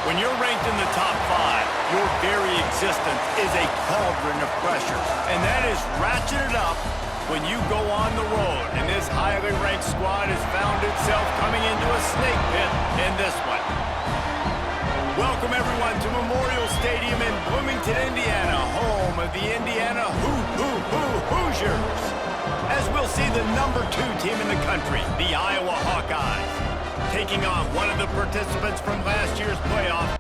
When you're ranked in the top 5, your very existence is a cauldron of pressure. And that is ratcheted up when you go on the road. And this highly ranked squad has found itself coming into a snake pit in this one. Welcome, everyone, to Memorial Stadium in Bloomington, Indiana, home of the Indiana Hoosiers. As we'll see the number 2 team in the country, the Iowa Hawkeyes, taking on one of the participants from last year's playoff.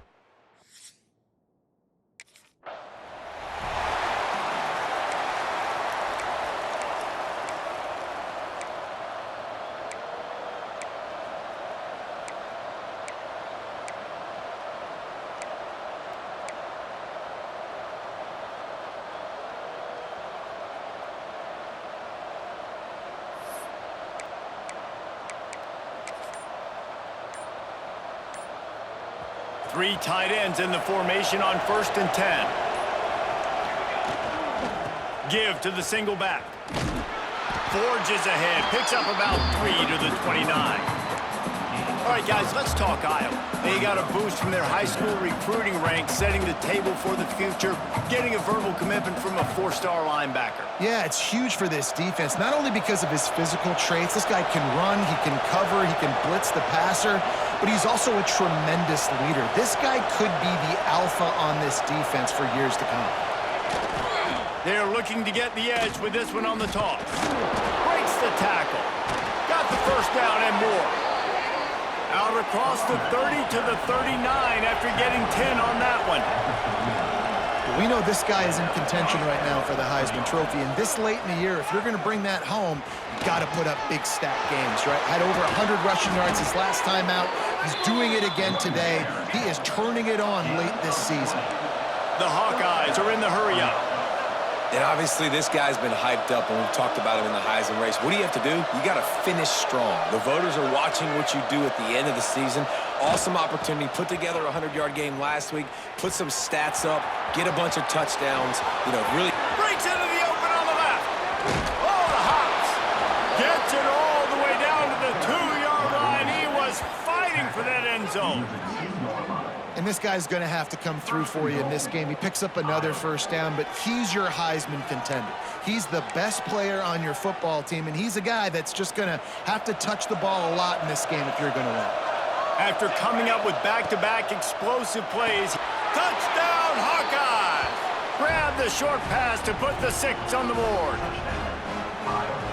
Three tight ends in the formation on 1st and 10. Give to the single back. Forges ahead, picks up about 3 to the 29. All right, guys, let's talk Iowa. They got a boost from their high school recruiting ranks, setting the table for the future, getting a verbal commitment from a 4-star linebacker. Yeah, it's huge for this defense, not only because of his physical traits. This guy can run, he can cover, he can blitz the passer, but he's also a tremendous leader. This guy could be the alpha on this defense for years to come. They're looking to get the edge with this one on the toss. Breaks the tackle. Got the first down and more. Out across the 30 to the 39 after getting 10 on that one. We know this guy is in contention right now for the Heisman Trophy, and this late in the year, if you're going to bring that home, you've got to put up big stat games, right? Had over 100 rushing yards his last time out. He's doing it again today. He is turning it on late this season. The Hawkeyes are in the hurry-up. And obviously, this guy's been hyped up, and we've talked about him in the Heisman race. What do you have to do? You got to finish strong. The voters are watching what you do at the end of the season. Awesome opportunity. Put together a 100-yard game last week. Put some stats up. Get a bunch of touchdowns. You know, really. Breaks into the open on the left. Oh, the hops. Gets it all the way down to the 2-yard line. He was fighting for that end zone. And this guy's going to have to come through for you in this game. He picks up another first down, but he's your Heisman contender. He's the best player on your football team, and he's a guy that's just going to have to touch the ball a lot in this game if you're going to win. After coming up with back-to-back explosive plays, touchdown Hawkeyes! Grab the short pass to put the 6 on the board.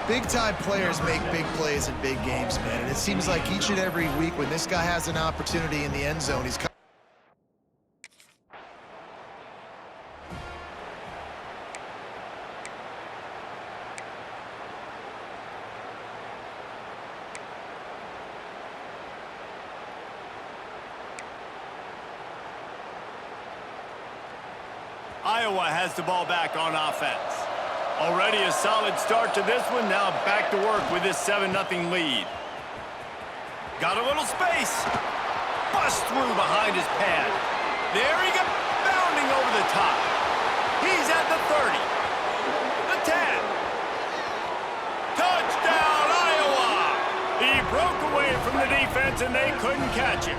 Big-time players make big plays in big games, man, and it seems like each and every week when this guy has an opportunity in the end zone, he's Iowa has the ball back on offense. Already a solid start to this one. Now back to work with this 7-0 lead. Got a little space. Bust through behind his pad. There he goes, bounding over the top. He's at the 30. The 10. Touchdown, Iowa! He broke away from the defense and they couldn't catch him.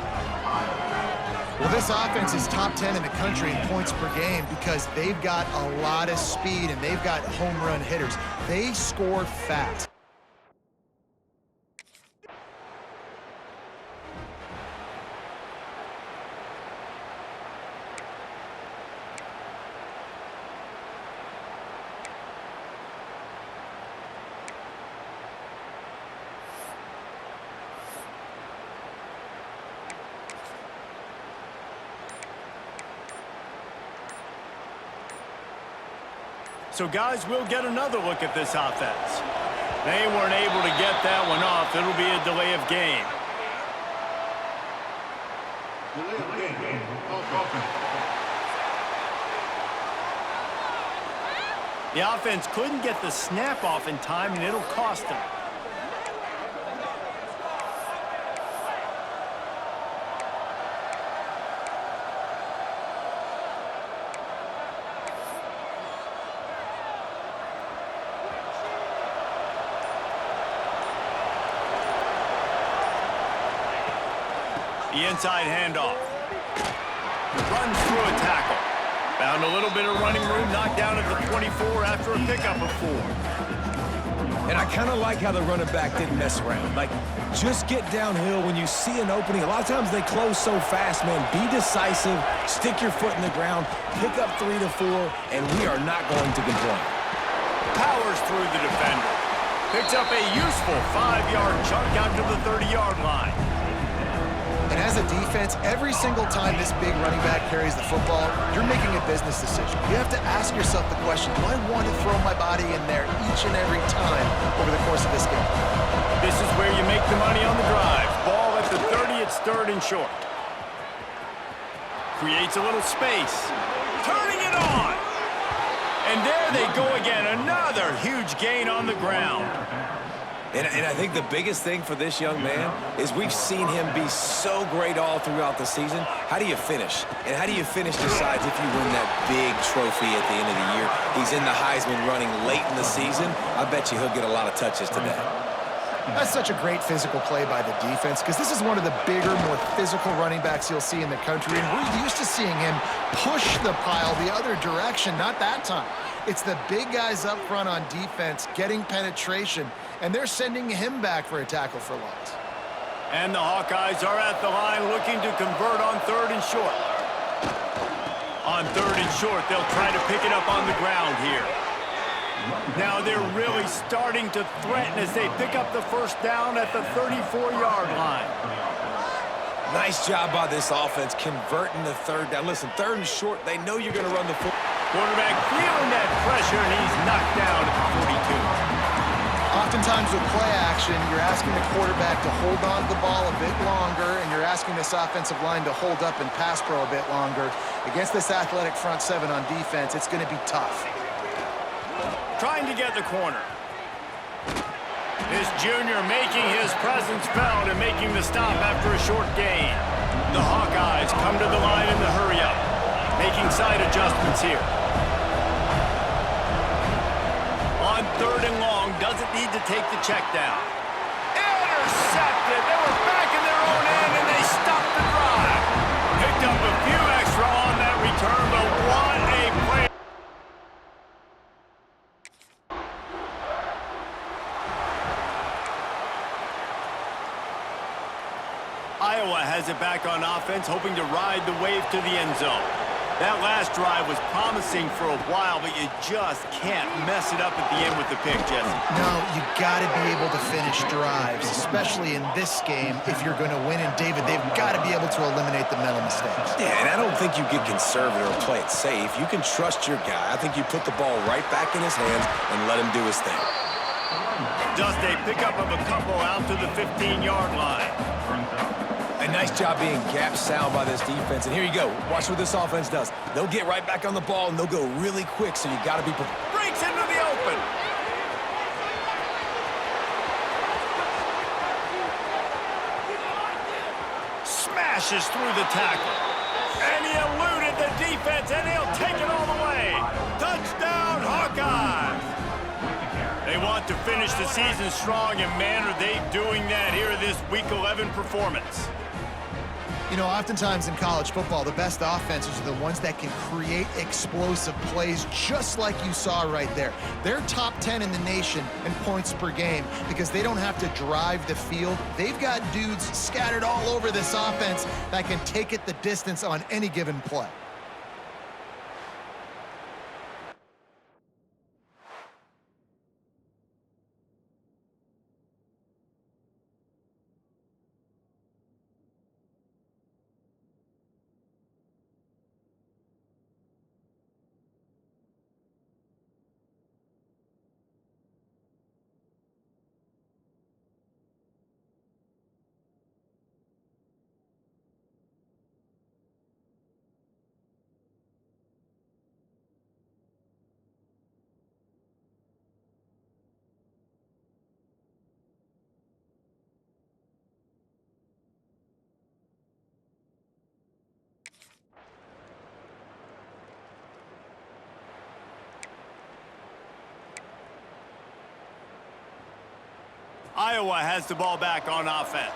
Well, this offense is top 10 in the country in points per game because they've got a lot of speed and they've got home run hitters. They score fast. So, guys, we'll get another look at this offense. They weren't able to get that one off. It'll be a delay of game. The offense couldn't get the snap off in time, and it'll cost them. The inside handoff. Runs through a tackle. Found a little bit of running room, knocked down at the 24 after a pickup of 4. And I kind of like how the running back didn't mess around. Like, just get downhill when you see an opening. A lot of times they close so fast, man. Be decisive, stick your foot in the ground, pick up 3 to 4, and we are not going to complain. Powers through the defender. Picks up a useful 5-yard chunk out to the 30-yard line. And as a defense, every single time this big running back carries the football, you're making a business decision. You have to ask yourself the question, do I want to throw my body in there each and every time over the course of this game? This is where you make the money on the drive. Ball at the 30, it's 3rd and short. Creates a little space. Turning it on! And there they go again. Another huge gain on the ground. And I think the biggest thing for this young man is we've seen him be so great all throughout the season. How do you finish? And how do you finish decides if you win that big trophy at the end of the year. He's in the Heisman running late in the season. I bet you he'll get a lot of touches today. That's such a great physical play by the defense because this is one of the bigger, more physical running backs you'll see in the country, and we're used to seeing him push the pile the other direction, not that time. It's the big guys up front on defense getting penetration, and they're sending him back for a tackle for loss. And the Hawkeyes are at the line looking to convert on 3rd and short. On 3rd and short, they'll try to pick it up on the ground here. Now they're really starting to threaten as they pick up the 1st down at the 34-yard line. Nice job by this offense converting the 3rd down. Listen, 3rd and short, they know you're going to run the football. Quarterback feeling that pressure, and he's knocked down at the 42. Oftentimes with play action, you're asking the quarterback to hold on to the ball a bit longer, and you're asking this offensive line to hold up and pass pro a bit longer. Against this athletic front 7 on defense, it's going to be tough. Trying to get the corner. This junior making his presence felt and making the stop after a short gain. The Hawkeyes come to the line in the hurry-up, making side adjustments here. On 3rd and long, doesn't need to take the check down. Intercepted. They were back in their own end, and they stopped the drive. Picked up a few extra on that return, but what a play. Iowa has it back on offense, hoping to ride the wave to the end zone. That last drive was promising for a while, but you just can't mess it up at the end with the pick, Jesse. No, you got to be able to finish drives, especially in this game if you're going to win. And, David, they've got to be able to eliminate the mental mistakes. Yeah, and I don't think you get conservative or play it safe. You can trust your guy. I think you put the ball right back in his hands and let him do his thing. Just a pickup of a couple out to the 15-yard line. A nice job being gap sound by this defense. And here you go. Watch what this offense does. They'll get right back on the ball, and they'll go really quick, so you got to be prepared. Breaks into the open. Smashes through the tackle. And he eluded the defense, and he'll take it all the way. Touchdown, Hawkeyes. They want to finish the season strong, and man, are they doing that here in this Week 11 performance. You know, oftentimes in college football, the best offenses are the ones that can create explosive plays just like you saw right there. They're top 10 in the nation in points per game because they don't have to drive the field. They've got dudes scattered all over this offense that can take it the distance on any given play. Iowa has the ball back on offense.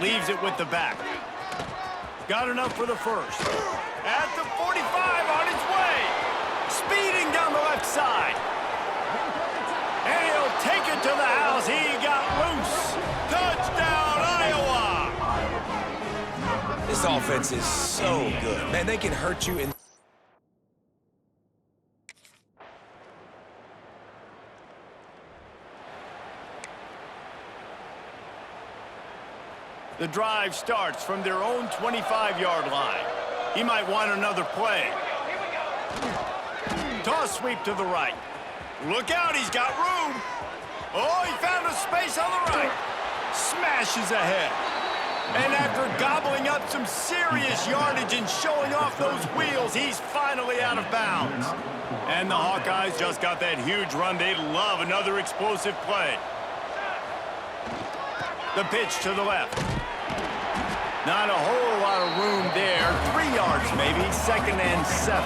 Leaves it with the back. Got enough for the first. At the 45 on his way. Speeding down the left side. And he'll take it to the house. He got loose. Touchdown, Iowa! This offense is so good. Man, they can hurt you in... The drive starts from their own 25-yard line. He might want another play. Toss sweep to the right. Look out, he's got room. Oh, he found a space on the right. Smashes ahead. And after gobbling up some serious yardage and showing off those wheels, he's finally out of bounds. And the Hawkeyes just got that huge run. They'd love another explosive play. The pitch to the left. Not a whole lot of room there. 3 yards maybe, 2nd and 7.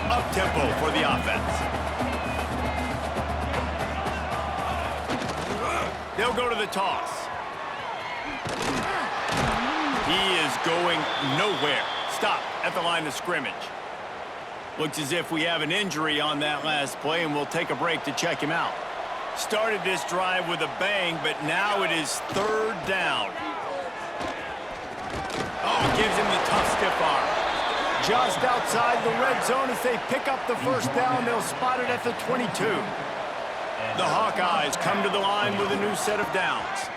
Up-tempo for the offense. They'll go to the toss. He is going nowhere. Stop at the line of scrimmage. Looks as if we have an injury on that last play, and we'll take a break to check him out. Started this drive with a bang, but now it is 3rd down. Oh, gives him the tough stiff arm. Just outside the red zone as they pick up the first down. They'll spot it at the 22. The Hawkeyes come to the line with a new set of downs.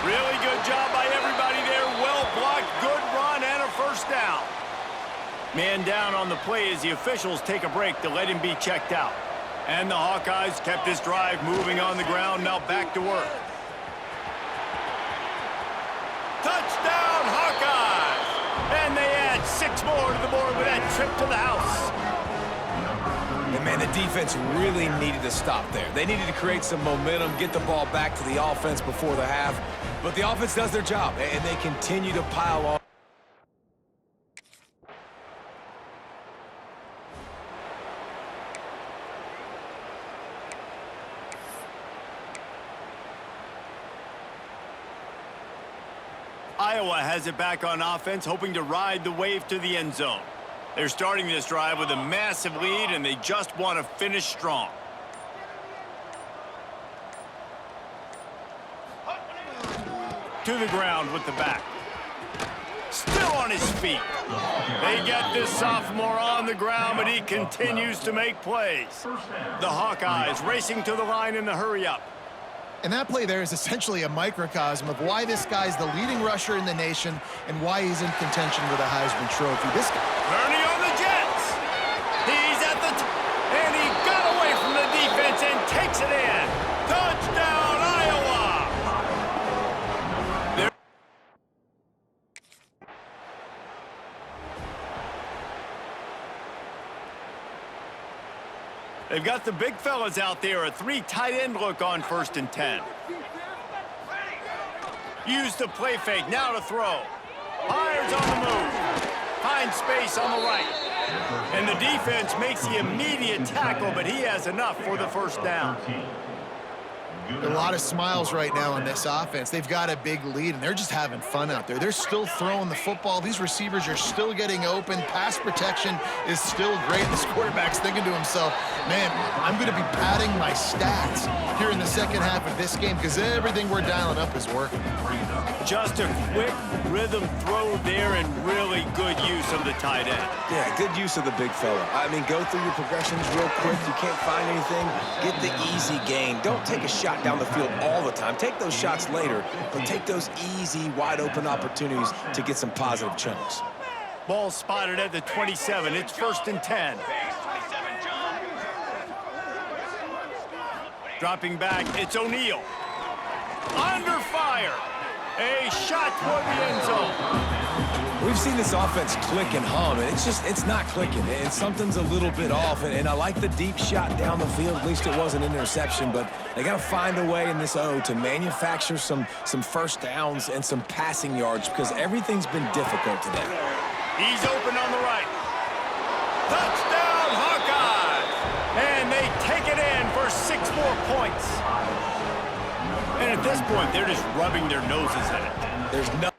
Really good job by everybody there. Well blocked, good run, and a first down. Man down on the play as the officials take a break to let him be checked out. And the Hawkeyes kept this drive moving on the ground, now back to work. Touchdown, Hawkeyes! And they add 6 more to the board with that trip to the house. And man, the defense really needed to stop there. They needed to create some momentum, get the ball back to the offense before the half. But the offense does their job, and they continue to pile on. Iowa has it back on offense, hoping to ride the wave to the end zone. They're starting this drive with a massive lead, and they just want to finish strong. To the ground with the back. Still on his feet. They get this sophomore on the ground, but he continues to make plays. The Hawkeyes racing to the line in the hurry-up. And that play there is essentially a microcosm of why this guy's the leading rusher in the nation and why he's in contention for the Heisman Trophy. This guy... Bernie on the Jets. He's at the... and he got away from the defense and takes it in. Touchdown, Iowa! They've got the big fellas out there, a 3 tight end look on 1st and 10. Use the play fake, now to throw. Fires on the move. Finds space on the right. And the defense makes the immediate tackle, but he has enough for the first down. A lot of smiles right now on this offense. They've got a big lead, and they're just having fun out there. They're still throwing the football. These receivers are still getting open. Pass protection is still great. This quarterback's thinking to himself, man, I'm going to be padding my stats here in the second half of this game because everything we're dialing up is working. Just a quick rhythm throw there and really good use of the tight end. Yeah, good use of the big fella. I mean, go through your progressions real quick. You can't find anything, get the easy gain. Don't take a shot down the field all the time. Take those shots later, but take those easy, wide-open opportunities to get some positive chunks. Ball spotted at the 27. It's 1st and 10. Dropping back, it's O'Neal. Under fire. A shot toward the end zone. We've seen this offense click and hum, and it's not clicking. And something's a little bit off, and I like the deep shot down the field. At least it was an interception, but they got to find a way in this O to manufacture some first downs and some passing yards because everything's been difficult today. He's open on the right. Touchdown, Hawkeyes! And they take it in for 6 more points. And at this point, they're just rubbing their noses in it. There's no...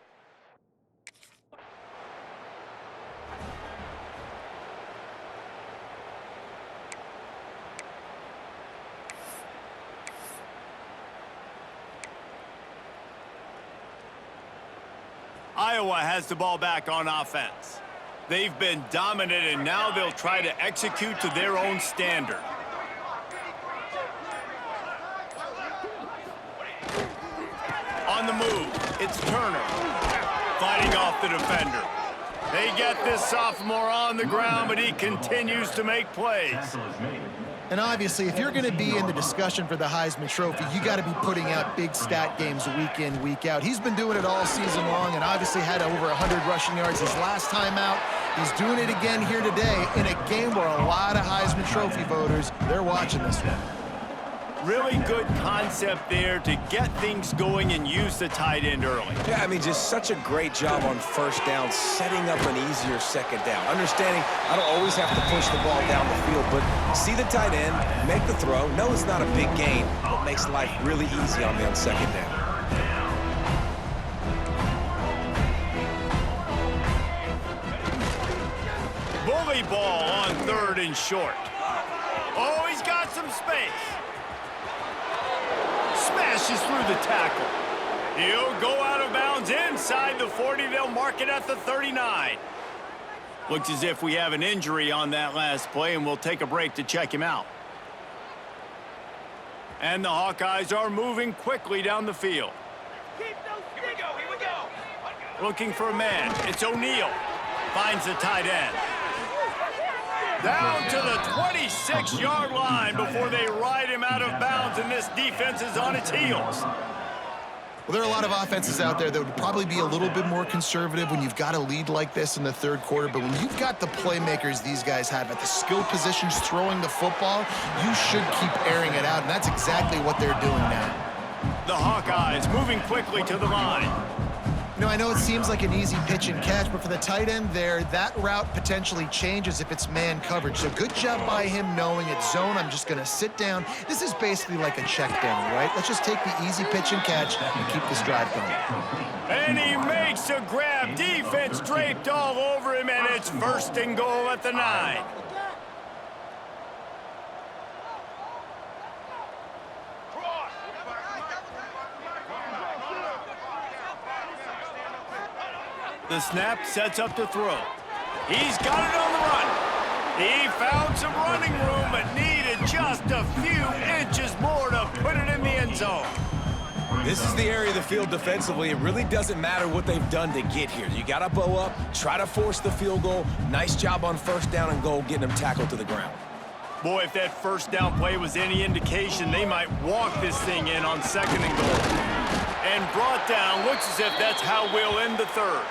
Iowa has the ball back on offense. They've been dominant, and now they'll try to execute to their own standard. On the move, it's Turner. Fighting off the defender. They get this sophomore on the ground, but he continues to make plays. And obviously, if you're going to be in the discussion for the Heisman Trophy, you got to be putting out big stat games week in, week out. He's been doing it all season long and obviously had over 100 rushing yards his last time out. He's doing it again here today in a game where a lot of Heisman Trophy voters, they're watching this one. Really good concept there to get things going and use the tight end early. Yeah, I mean, just such a great job on first down, setting up an easier second down. Understanding I don't always have to push the ball down the field, but see the tight end, make the throw. No, it's not a big gain, but makes life really easy on me on second down. Bully ball on 3rd and short. Oh, he's got some space. Smashes through the tackle. He'll go out of bounds inside the 40. They'll mark it at the 39. Looks as if we have an injury on that last play, and we'll take a break to check him out. And the Hawkeyes are moving quickly down the field. Here we go. Looking for a man. It's O'Neal. Finds the tight end. Down to the 26-yard line before they ride him out of bounds, and this defense is on its heels. Well, there are a lot of offenses out there that would probably be a little bit more conservative when you've got a lead like this in the third quarter, but when you've got the playmakers these guys have at the skill positions throwing the football, you should keep airing it out, and that's exactly what they're doing now. The Hawkeyes moving quickly to the line. You know, I know it seems like an easy pitch and catch, but for the tight end there, that route potentially changes if it's man coverage. So good job by him knowing it's zone. I'm just going to sit down. This is basically like a check down, right? Let's just take the easy pitch and catch and keep this drive going. And he makes a grab. Defense draped all over him, and it's 1st and goal at the 9. The snap sets up to throw. He's got it on the run. He found some running room, but needed just a few inches more to put it in the end zone. This is the area of the field defensively. It really doesn't matter what they've done to get here. You got to bow up, try to force the field goal. Nice job on 1st down and goal, getting them tackled to the ground. Boy, if that 1st down play was any indication, they might walk this thing in on 2nd and goal. And brought down, looks as if that's how we'll end the 3rd.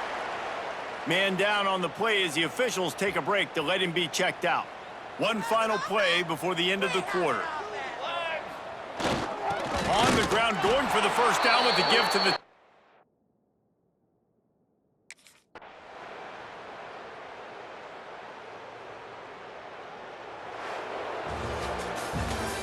Man down on the play as the officials take a break to let him be checked out. One final play before the end of the quarter. On the ground, going for the 1st down with the give to the...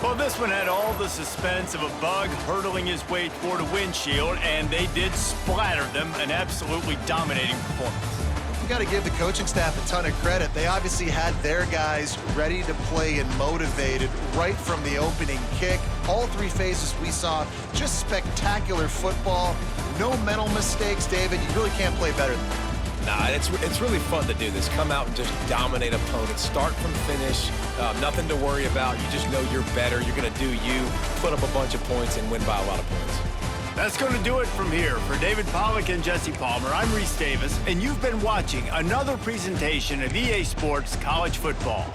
Well, this one had all the suspense of a bug hurtling his way toward a windshield, and they did splatter them. An absolutely dominating performance. You got to give the coaching staff a ton of credit. They obviously had their guys ready to play and motivated right from the opening kick. All 3 phases we saw, just spectacular football. No mental mistakes, David. You really can't play better than that. Nah, it's really fun to do this. Come out and just dominate opponents. Start from finish. Nothing to worry about. You just know you're better. You're going to do you, put up a bunch of points, and win by a lot of points. That's going to do it from here. For David Pollack and Jesse Palmer, I'm Reese Davis, and you've been watching another presentation of EA Sports College Football.